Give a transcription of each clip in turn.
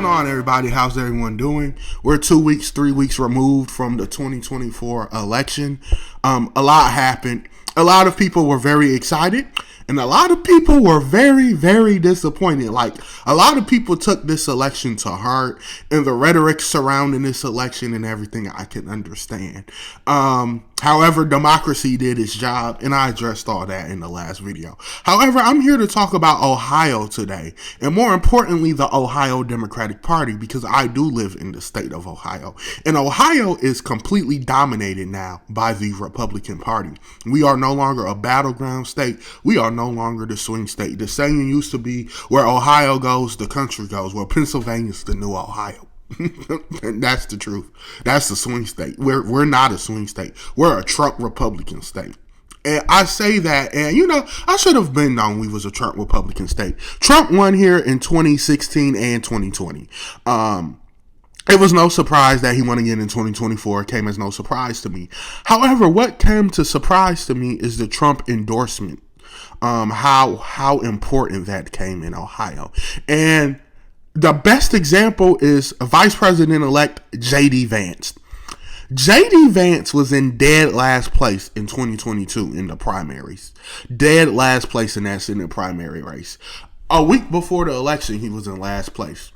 going on, everybody? How's everyone doing? We're 3 weeks removed from the 2024 election. A lot happened. A lot of people were very excited, and a lot of people were very, very disappointed. Like, a lot of people took this election to heart, and the rhetoric surrounding this election and everything I can understand. However, democracy did its job, and I addressed all that in the last video. However, I'm here to talk about Ohio today, and more importantly, the Ohio Democratic Party, because I do live in the state of Ohio. And Ohio is completely dominated now by the Republican Party. We are no longer a battleground state. We are no longer the swing state. The saying used to be, where Ohio goes, the country goes. Well, Pennsylvania's the new Ohio. That's the truth. That's the swing state. We're not a swing state. We're a Trump Republican state. And I say that, and I should have been known we was a Trump Republican state. Trump won here in 2016 and 2020. It was no surprise that he won again in 2024. It came as no surprise to me. However, what came to surprise to me is the Trump endorsement. How important that came in Ohio. And the best example is Vice President-elect J.D. Vance. J.D. Vance was in dead last place in 2022 in the primaries. Dead last place in that Senate primary race. A week before the election, he was in last place.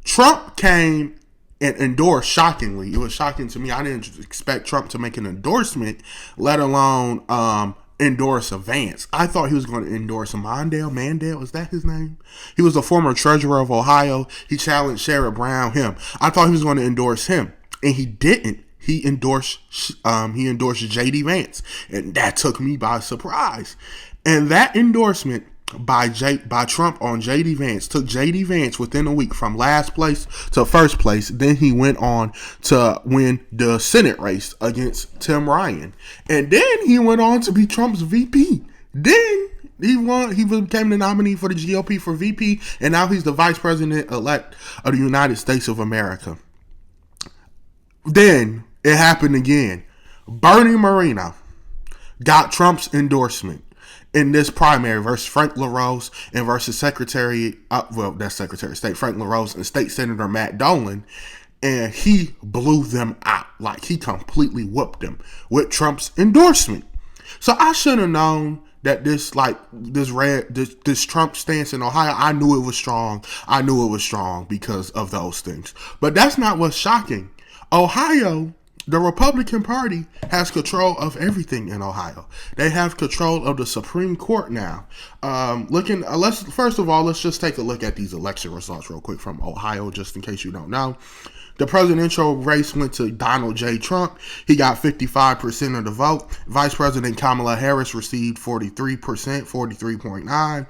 Trump came and endorsed, shockingly. It was shocking to me. I didn't expect Trump to make an endorsement, let alone endorse a Vance. I thought he was going to endorse a Mandel, is that his name? He was the former treasurer of Ohio. He challenged Sherrod Brown, him. I thought he was going to endorse him, and he didn't. He endorsed J.D. Vance, and that took me by surprise. And that endorsement by Trump on J.D. Vance took J.D. Vance within a week from last place to first place. Then he went on to win the Senate race against Tim Ryan. And then he went on to be Trump's VP. Then he won. He became the nominee for the GOP for VP. And now he's the vice president-elect of the United States of America. Then it happened again. Bernie Moreno got Trump's endorsement in this primary versus Frank LaRose and versus Secretary of State Frank LaRose and State Senator Matt Dolan, and he blew them out. Like, he completely whooped them with Trump's endorsement. So I should have known that this Trump stance in Ohio, I knew it was strong. I knew it was strong because of those things. But that's not what's shocking. Ohio, the Republican Party has control of everything in Ohio. They have control of the Supreme Court now. Let's just take a look at these election results real quick from Ohio, just in case you don't know. The presidential race went to Donald J. Trump. He got 55% of the vote. Vice President Kamala Harris received 43.9%.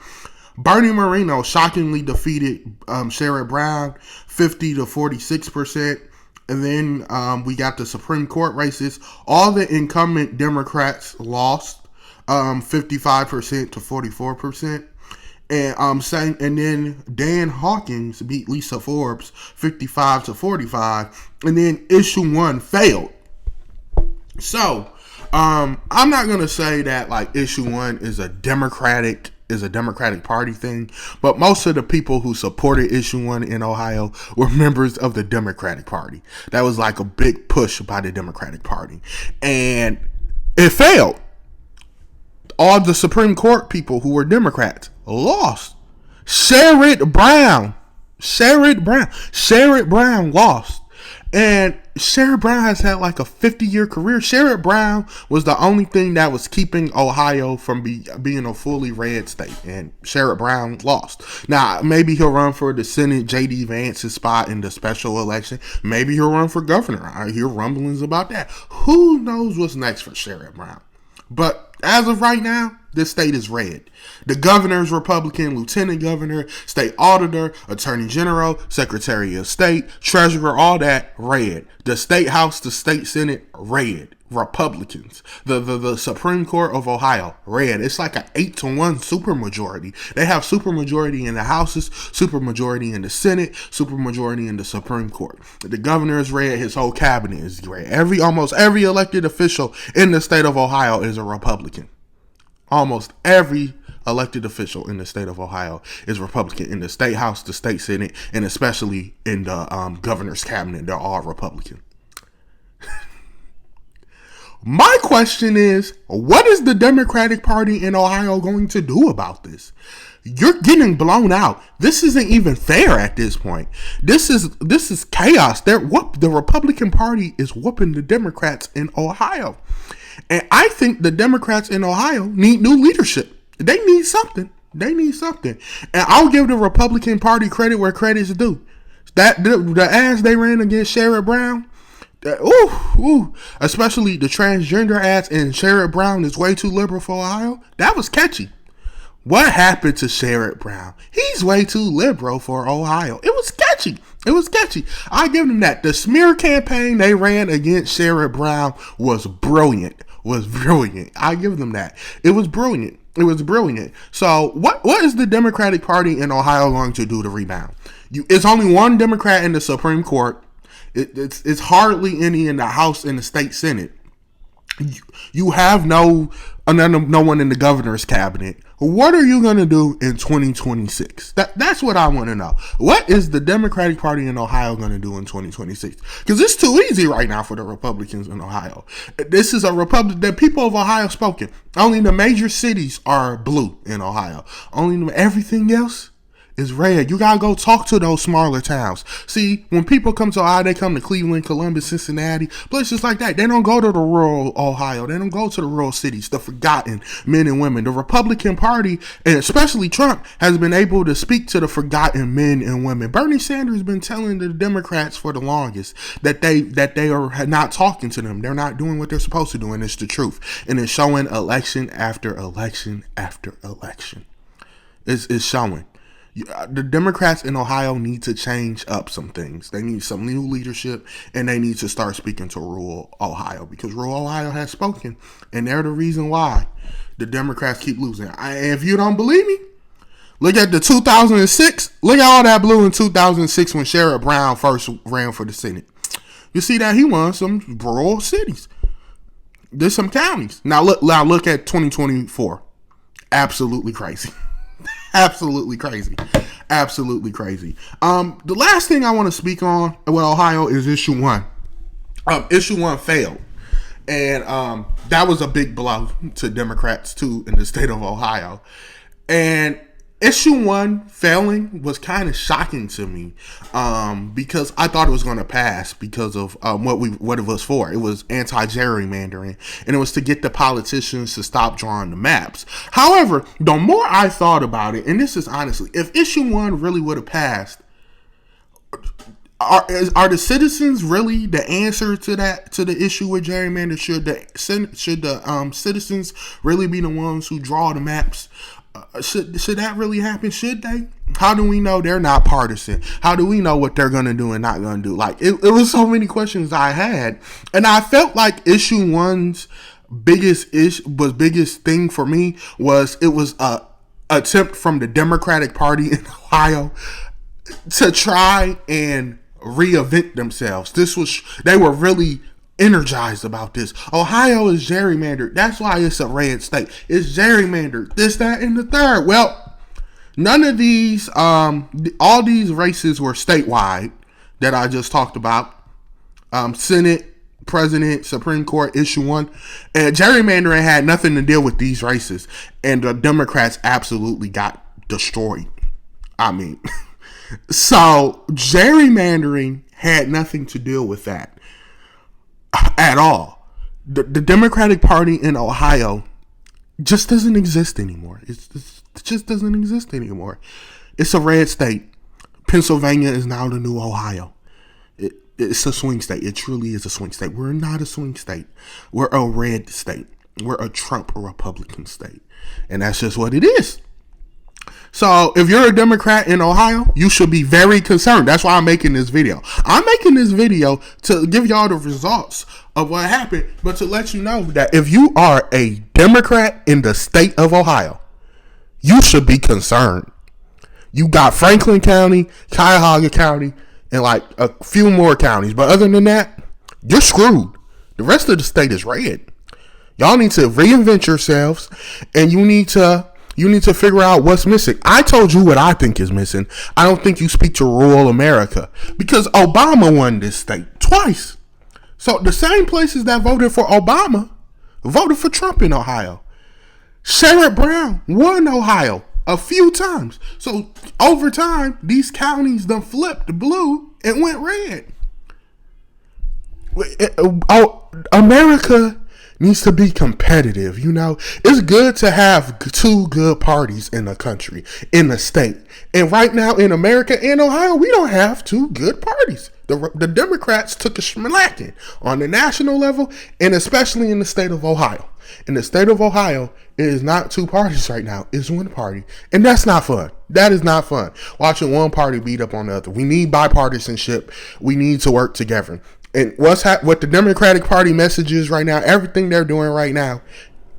Bernie Moreno shockingly defeated Sherrod Brown, 50 to 46%. And then we got the Supreme Court races. All the incumbent Democrats lost, 55% to 44%. And then Dan Hawkins beat Lisa Forbes, 55 to 45. And then issue 1 failed. So I'm not gonna say that like issue 1 is a Democratic Party thing, but most of the people who supported issue 1 in Ohio were members of the Democratic Party. That was like a big push by the Democratic Party, and it failed. All the Supreme Court people who were Democrats lost. Sherrod Brown lost. And Sherrod Brown has had like a 50-year career. Sherrod Brown was the only thing that was keeping Ohio from being a fully red state. And Sherrod Brown lost. Now, maybe he'll run for the Senate, J.D. Vance's spot in the special election. Maybe he'll run for governor. I hear rumblings about that. Who knows what's next for Sherrod Brown? But as of right now, this state is red. The governor is Republican, lieutenant governor, state auditor, attorney general, secretary of state, treasurer, all that, red. The state house, the state senate, red. Republicans. The Supreme Court of Ohio, red. It's like an 8-1 supermajority. They have supermajority in the houses, supermajority in the Senate, supermajority in the Supreme Court. The governor is red. His whole cabinet is red. Almost every elected official in the state of Ohio is a Republican. Almost every elected official in the state of Ohio is Republican. In the state house, the state senate, and especially in the governor's cabinet, they're all Republican. My question is, what is the Democratic Party in Ohio going to do about this? You're getting blown out. This isn't even fair at this point. This is chaos. The Republican Party is whooping the Democrats in Ohio. And I think the Democrats in Ohio need new leadership. They need something. And I'll give the Republican Party credit where credit's due. That the ads they ran against Sherrod Brown, especially the transgender ads, and Sherrod Brown is way too liberal for Ohio. That was catchy. What happened to Sherrod Brown? He's way too liberal for Ohio. It was catchy. I give them that. The smear campaign they ran against Sherrod Brown was brilliant. I give them that. It was brilliant. So what is the Democratic Party in Ohio going to do to rebound? It's only one Democrat in the Supreme Court. It's hardly any in the House and the state Senate. You have no one in the governor's cabinet. What are you going to do in 2026? That's what I want to know. What is the Democratic Party in Ohio going to do in 2026? Because it's too easy right now for the Republicans in Ohio. This is a republic. The people of Ohio spoken. Only the major cities are blue in Ohio. Everything else is red. You gotta go talk to those smaller towns. See, when people come to Ohio, they come to Cleveland, Columbus, Cincinnati, places like that. They don't go to the rural Ohio. They don't go to the rural cities, the forgotten men and women. The Republican Party, and especially Trump, has been able to speak to the forgotten men and women. Bernie Sanders has been telling the Democrats for the longest that they are not talking to them. They're not doing what they're supposed to do, and it's the truth. And it's showing election after election after election. It's showing. The Democrats in Ohio need to change up some things. They need some new leadership, and they need to start speaking to rural Ohio, because rural Ohio has spoken, and they're the reason why the Democrats keep losing. If you don't believe me, look at the 2006. Look at all that blue in 2006 when Sherrod Brown first ran for the Senate. You see that he won some rural cities. There's some counties. Now look at 2024. Absolutely crazy. Absolutely crazy. The last thing I want to speak on with Ohio is issue 1. Issue 1 failed. And that was a big blow to Democrats too in the state of Ohio. And issue 1 failing was kind of shocking to me, because I thought it was going to pass because of what it was for. It was anti-gerrymandering, and it was to get the politicians to stop drawing the maps. However, the more I thought about it, and this is honestly, if issue 1 really would have passed, are the citizens really the answer to the issue with gerrymandering? Should the citizens really be the ones who draw the maps? Should that really happen? Should they? How do we know they're not partisan? How do we know what they're going to do and not going to do? Like, it was so many questions I had. And I felt like issue 1's biggest thing for me was it was a attempt from the Democratic Party in Ohio to try and reinvent themselves. They were really energized about this. Ohio is gerrymandered. That's why it's a red state. It's gerrymandered. This, that, and the third. Well, none of these, all these races were statewide that I just talked about. Senate, President, Supreme Court, issue 1. And gerrymandering had nothing to deal with these races. And the Democrats absolutely got destroyed. I mean, so gerrymandering had nothing to do with that at all. The Democratic Party in Ohio just doesn't exist anymore. It just doesn't exist anymore. It's a red state. Pennsylvania is now the new Ohio. It's a swing state. It truly is a swing state. We're not a swing state. We're a red state. We're a Trump Republican state. And that's just what it is. So if you're a Democrat in Ohio, you should be very concerned. That's why I'm making this video. I'm making this video to give y'all the results of what happened, but to let you know that if you are a Democrat in the state of Ohio, you should be concerned. You got Franklin County, Cuyahoga County, and like a few more counties. But other than that, you're screwed. The rest of the state is red. Y'all need to reinvent yourselves, and you need to You need to figure out what's missing. I told you what I think is missing. I don't think you speak to rural America because Obama won this state twice. So the same places that voted for Obama voted for Trump in Ohio. Sherrod Brown won Ohio a few times. So over time, these counties done flipped blue and went red. America needs to be competitive. It's good to have two good parties in the country, in the state. And right now in America and Ohio, we don't have two good parties. The Democrats took a schmacking on the national level and especially in the state of Ohio. In the state of Ohio, it is not two parties right now. It's one party. And that's not fun. That is not fun. Watching one party beat up on the other. We need bipartisanship. We need to work together. And what the Democratic Party message is right now, everything they're doing right now,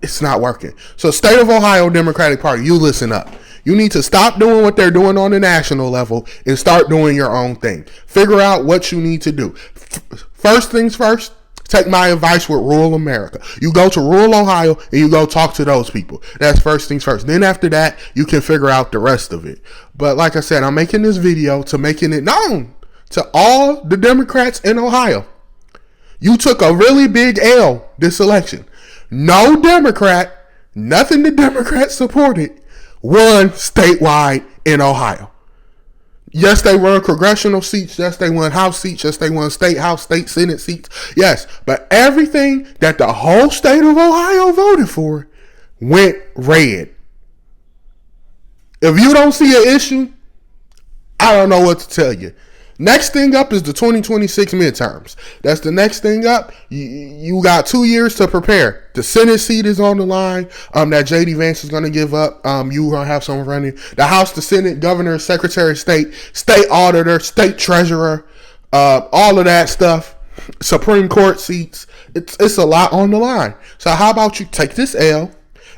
it's not working. So state of Ohio Democratic Party, you listen up. You need to stop doing what they're doing on the national level and start doing your own thing. Figure out what you need to do. First things first, take my advice with rural America. You go to rural Ohio and you go talk to those people. That's first things first. Then after that, you can figure out the rest of it. But like I said, I'm making this video to making it known to all the Democrats in Ohio. You took a really big L this election. No Democrat, nothing the Democrats supported, won statewide in Ohio. Yes, they won congressional seats. Yes, they won House seats. Yes, they won state House, state Senate seats. Yes, but everything that the whole state of Ohio voted for went red. If you don't see an issue, I don't know what to tell you. Next thing up is the 2026 midterms. That's the next thing up. You got 2 years to prepare. The Senate seat is on the line that J.D. Vance is going to give up. You going to have someone running. The House, the Senate, Governor, Secretary of State, State Auditor, State Treasurer, all of that stuff. Supreme Court seats. It's a lot on the line. So how about you take this L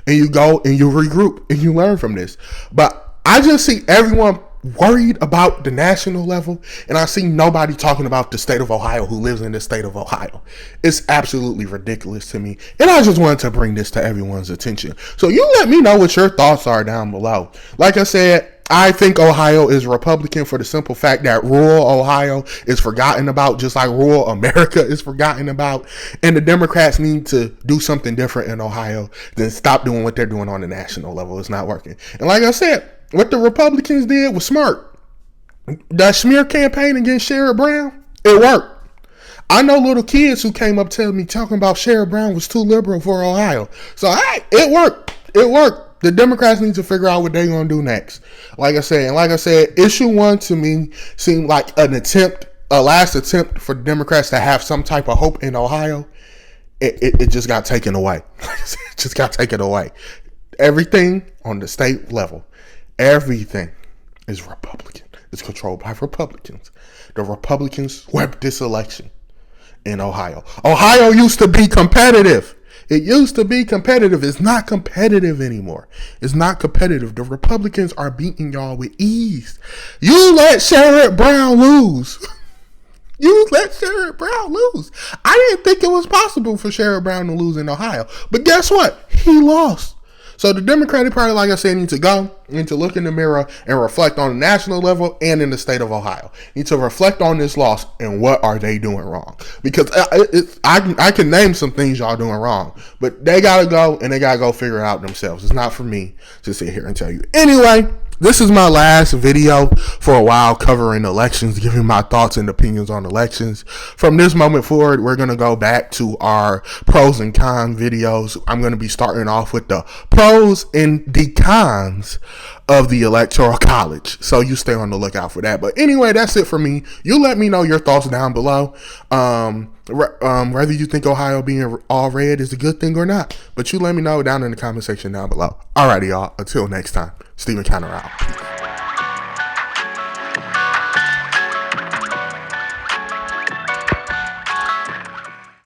and you go and you regroup and you learn from this. But I just see everyone worried about the national level, and I see nobody talking about the state of Ohio who lives in the state of Ohio. It's absolutely ridiculous to me, and I just wanted to bring this to everyone's attention. So you let me know what your thoughts are down below. Like I said, I think Ohio is Republican for the simple fact that rural Ohio is forgotten about, just like rural America is forgotten about, and the Democrats need to do something different in Ohio than stop doing what they're doing on the national level. It's not working. And like I said, what the Republicans did was smart. That smear campaign against Sherrod Brown, it worked. I know little kids who came up telling me, talking about Sherrod Brown was too liberal for Ohio. So it worked. It worked. The Democrats need to figure out what they're going to do next. Like I said, issue 1 to me seemed like a last attempt for Democrats to have some type of hope in Ohio. It just got taken away. It just got taken away. Everything on the state level. Everything is Republican. It's controlled by Republicans. The Republicans swept this election in Ohio. Ohio used to be competitive. It used to be competitive. It's not competitive anymore. It's not competitive. The Republicans are beating y'all with ease. You let Sherrod Brown lose. You let Sherrod Brown lose. I didn't think it was possible for Sherrod Brown to lose in Ohio. But guess what? He lost. So the Democratic Party, like I said, needs to look in the mirror and reflect on the national level and in the state of Ohio. Need to reflect on this loss and what are they doing wrong? Because I can name some things y'all doing wrong, but they gotta go and they gotta go figure it out themselves. It's not for me to sit here and tell you. Anyway, this is my last video for a while covering elections, giving my thoughts and opinions on elections. From this moment forward, we're going to go back to our pros and cons videos. I'm going to be starting off with the pros and the cons of the Electoral College. So you stay on the lookout for that. But anyway, that's it for me. You let me know your thoughts down below. Whether you think Ohio being all red is a good thing or not. But you let me know down in the comment section down below. Alrighty, y'all. Until next time. Steven Counter out.